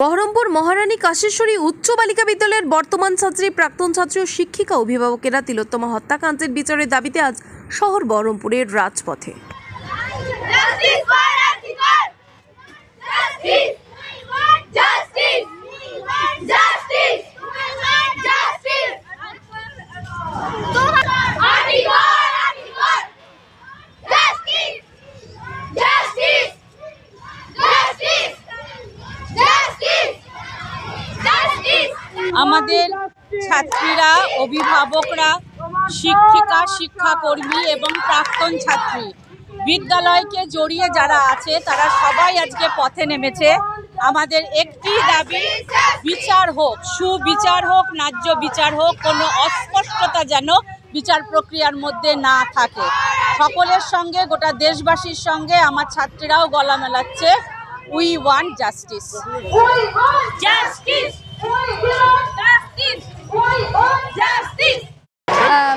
বহরমপুর মহারানী কাশেশ্বরী উচ্চ বালিকা বিদ্যালয়ের বর্তমান ছাত্রী, প্রাক্তন ছাত্রী ও শিক্ষিকা অভিভাবকেরা তিলোত্তমা হত্যাকাণ্ডের বিচারের দাবিতে আজ শহর বহরমপুরের রাজপথে। আমাদের ছাত্রীরা, অভিভাবকরা, শিক্ষিকা, শিক্ষাকর্মী এবং প্রাক্তন ছাত্রী, বিদ্যালয়কে জড়িয়ে যারা আছে তারা সবাই আজকে পথে নেমেছে। আমাদের একটি দাবি, বিচার হোক, সুবিচার হোক, ন্যায্য বিচার হোক, কোনো অস্পষ্টতা যেন বিচার প্রক্রিয়ার মধ্যে না থাকে। সকলের সঙ্গে, গোটা দেশবাসীর সঙ্গে আমার ছাত্রীরাও গলা মেলাচ্ছে, উই ওয়ান্ট জাস্টিস।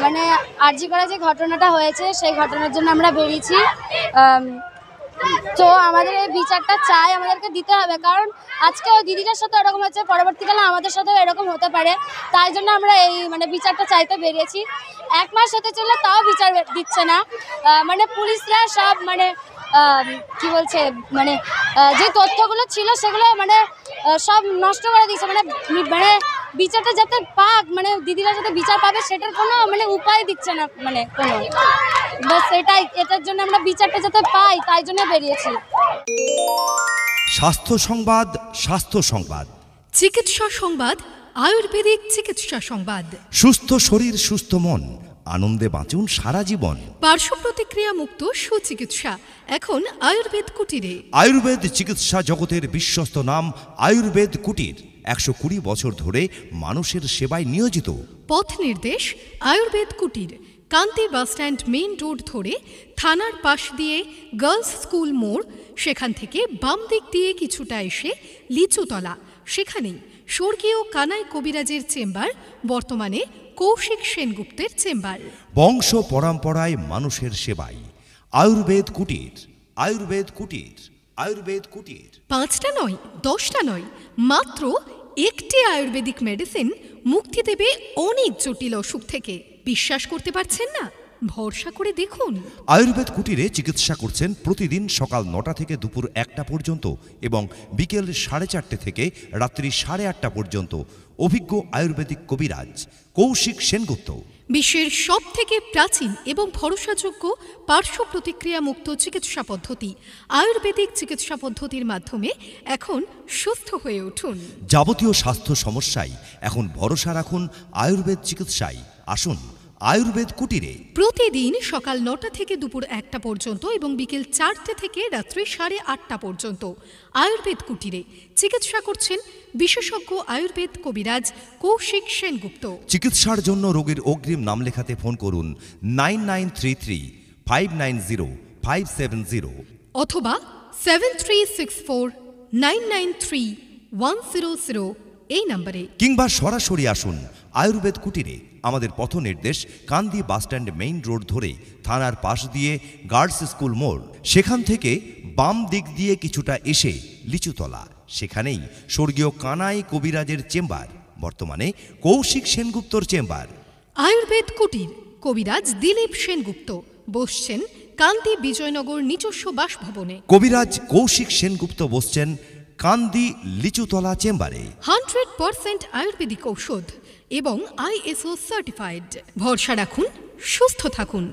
মানে আরজি করা যে ঘটনাটা হয়েছে সেই ঘটনার জন্য আমরা বেরিয়েছি। তো আমাদের এই বিচারটা চাই, আমাদেরকে দিতে হবে, কারণ আজকে ওই দিদিটার সাথে এরকম হচ্ছে, পরবর্তীকালে আমাদের সাথেও এরকম হতে পারে। তাই জন্য আমরা এই বিচারটা চাইতে বেরিয়েছি। 1 মাস হতে চললে তাও বিচার দিচ্ছে না। মানে পুলিশরা সব কি বলছে, যে তথ্যগুলো ছিল সেগুলো সব নষ্ট করে দিয়েছে। মানে বিচারটা যাতে পাক, দিদিরা যাতে বিচার পাবে সেটার কোনো উপায় দিচ্ছে না, কোনো বাস এটার জন্য আমরা বিচারটা যাতে পাই তাই জন্য বেরিয়েছি। স্বাস্থ্য সংবাদ, স্বাস্থ্য সংবাদ, চিকিৎসা সংবাদ, আয়ুর্বেদিক চিকিৎসা সংবাদ। সুস্থ শরীর, সুস্থ মন, আনন্দে বাঁচুন সারা জীবন। পার্শ্ব প্রতিক্রিয়া মুক্ত সুচিকিৎসা এখন আয়ুর্বেদ কুটিরে। আয়ুর্বেদ চিকিৎসা জগতের বিশ্বস্ত নাম আয়ুর্বেদ কুটির 120 বছর ধরে মানুষের সেবায় নিয়োজিত। পথ নির্দেশ আয়ুর্বেদ কুটির, কান্তি বাসস্ট্যান্ড মেইন রোড ধরে থানার পাশ দিয়ে গার্লস স্কুল মোড়, সেখান থেকে বাম দিক দিয়ে কিছুটা এসে লিচুতলা, সেখানেই স্বর্গীয় কানাই কবিরাজের চেম্বার, বর্তমানে কৌশিক সেনগুপ্তের চেম্বার। বংশ পরম্পরায় মানুষের সেবায় আয়ুর্বেদ কুটির, আয়ুর্বেদ কুটির, আয়ুর্বেদ কুটির। 5টা নয়, 10টা নয়, মাত্র একটি আয়ুর্বেদিক মেডিসিন মুক্তি দেবে অনেক জটিল অসুখ থেকে। বিশ্বাস করতে পারছেন না? ভরসা করে দেখুন। আয়ুর্বেদ কুটিরে চিকিৎসা করছেন প্রতিদিন সকাল 9টা থেকে দুপুর 1টা পর্যন্ত এবং বিকেল 4:30 থেকে রাত্রি 8:30 পর্যন্ত অভিজ্ঞ আয়ুর্বেদিক কবিরাজ কৌশিক সেনগুপ্ত। বিশ্বের সবথেকে প্রাচীন এবং ভরসাযোগ্য পার্শ্ব প্রতিক্রিয়া মুক্ত চিকিৎসা পদ্ধতি আয়ুর্বেদিক চিকিৎসা পদ্ধতির মাধ্যমে এখন সুস্থ হয়ে উঠুন। যাবতীয় স্বাস্থ্য সমস্যায় এখন ভরসা রাখুন আয়ুর্বেদ চিকিৎসায়। আসুন আয়ুর্বেদ কুটিরে। প্রতিদিন সকাল 9টা থেকে দুপুর 1টা পর্যন্ত এবং বিকেল 4টে থেকে রাত্রি 8:30 পর্যন্ত আয়ুর্বেদ কুটিরে চিকিৎসা করছেন বিশেষজ্ঞ আয়ুর্বেদ কবিরাজ কৌশিক সেনগুপ্ত। চিকিৎসার জন্য রোগীর অগ্রিম নাম লেখাতে ফোন করুন 9933590570 অথবা 7364993100 এই নম্বরে, কিংবা সরাসরি আসুন আয়ুর্বেদ কুটিরে। আমাদের পথ নির্দেশ কান্দি বাসস্ট্যান্ড মেইন রোড ধরে থানার পাশ দিয়ে গার্লস স্কুল মোড়, সেখান থেকে বাম দিক দিয়ে কিছুটা এসে লিচুতলা, সেখানেই স্বর্গীয় কানাই কবিরাজের চেম্বার, বর্তমানে কৌশিক সেনগুপ্তর চেম্বার। আয়ুর্বেদ কুটির, কবিরাজ দিলীপ সেনগুপ্ত বসছেন কান্দি বিজয়নগর নিজস্ব বাসভবনে। কবিরাজ কৌশিক সেনগুপ্ত বসছেন কান্দি লিচুতলা চেম্বারে। 100% আয়ুর্বেদিক ঔষধ এবং ISO সার্টিফাইড। ভরসা রাখুন, সুস্থ থাকুন।